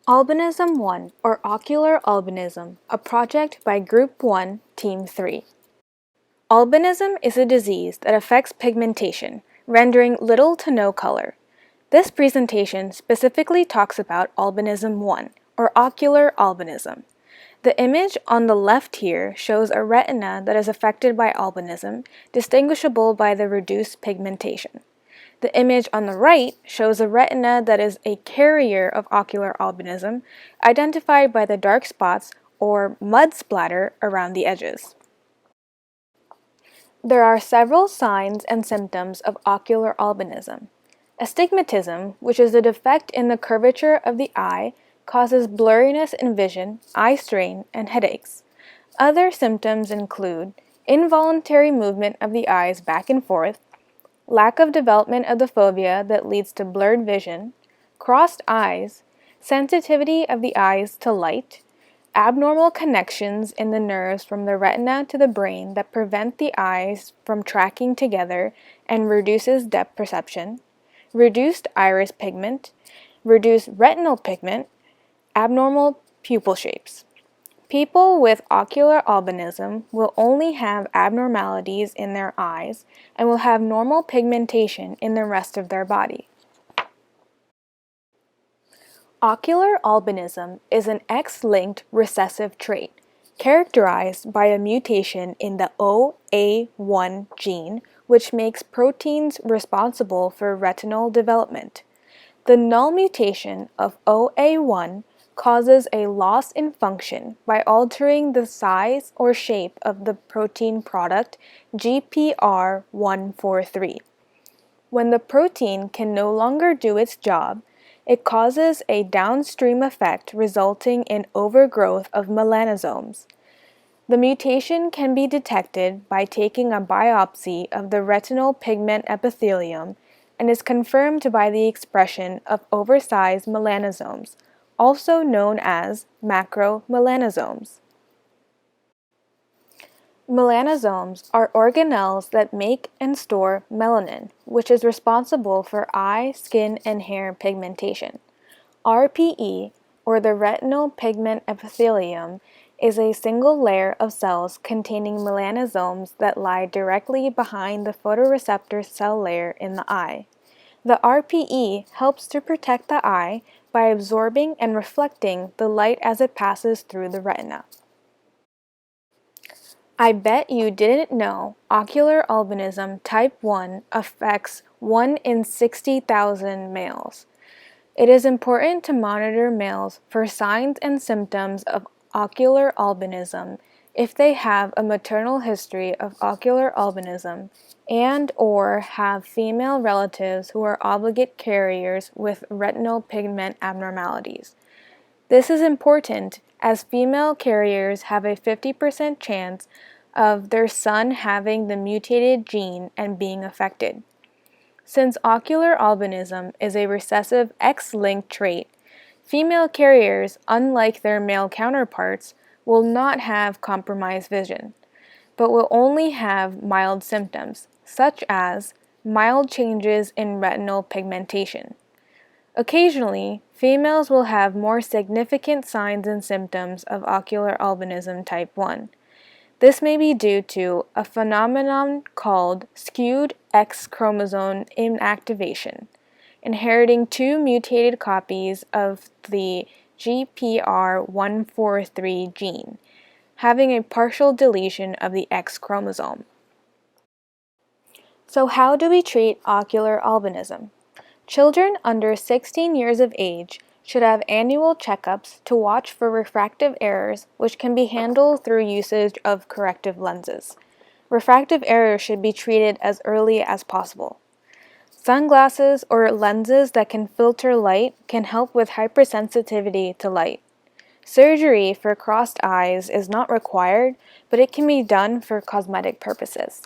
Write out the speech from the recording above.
Albinism 1, or Ocular Albinism, a project by Group 1, Team 3. Albinism is a disease that affects pigmentation, rendering little to no color. This presentation specifically talks about Albinism 1, or Ocular Albinism. The image on the left here shows a retina that is affected by albinism, distinguishable by the reduced pigmentation. The image on the right shows a retina that is a carrier of ocular albinism, identified by the dark spots or mud splatter around the edges. There are several signs and symptoms of ocular albinism. Astigmatism, which is a defect in the curvature of the eye, causes blurriness in vision, eye strain, and headaches. Other symptoms include involuntary movement of the eyes back and forth, lack of development of the fovea that leads to blurred vision, crossed eyes, sensitivity of the eyes to light, abnormal connections in the nerves from the retina to the brain that prevent the eyes from tracking together and reduces depth perception, reduced iris pigment, reduced retinal pigment, abnormal pupil shapes. People with ocular albinism will only have abnormalities in their eyes and will have normal pigmentation in the rest of their body. Ocular albinism is an X-linked recessive trait characterized by a mutation in the OA1 gene, which makes proteins responsible for retinal development. The null mutation of OA1 causes a loss in function by altering the size or shape of the protein product GPR143. When the protein can no longer do its job, it causes a downstream effect resulting in overgrowth of melanosomes. The mutation can be detected by taking a biopsy of the retinal pigment epithelium and is confirmed by the expression of oversized melanosomes, also known as macromelanosomes. Melanosomes are organelles that make and store melanin, which is responsible for eye, skin, and hair pigmentation. RPE, or the retinal pigment epithelium, is a single layer of cells containing melanosomes that lie directly behind the photoreceptor cell layer in the eye. The RPE helps to protect the eye by absorbing and reflecting the light as it passes through the retina. I bet you didn't know ocular albinism type 1 affects 1 in 60,000 males. It is important to monitor males for signs and symptoms of ocular albinism if they have a maternal history of ocular albinism and/or have female relatives who are obligate carriers with retinal pigment abnormalities. This is important as female carriers have a 50% chance of their son having the mutated gene and being affected. Since ocular albinism is a recessive X-linked trait, female carriers, unlike their male counterparts, will not have compromised vision, but will only have mild symptoms, such as mild changes in retinal pigmentation. Occasionally, females will have more significant signs and symptoms of ocular albinism type 1. This may be due to a phenomenon called skewed X chromosome inactivation, inheriting two mutated copies of the GPR143 gene, having a partial deletion of the X chromosome. So how do we treat ocular albinism? Children under 16 years of age should have annual checkups to watch for refractive errors, which can be handled through usage of corrective lenses. Refractive errors should be treated as early as possible. Sunglasses or lenses that can filter light can help with hypersensitivity to light. Surgery for crossed eyes is not required, but it can be done for cosmetic purposes.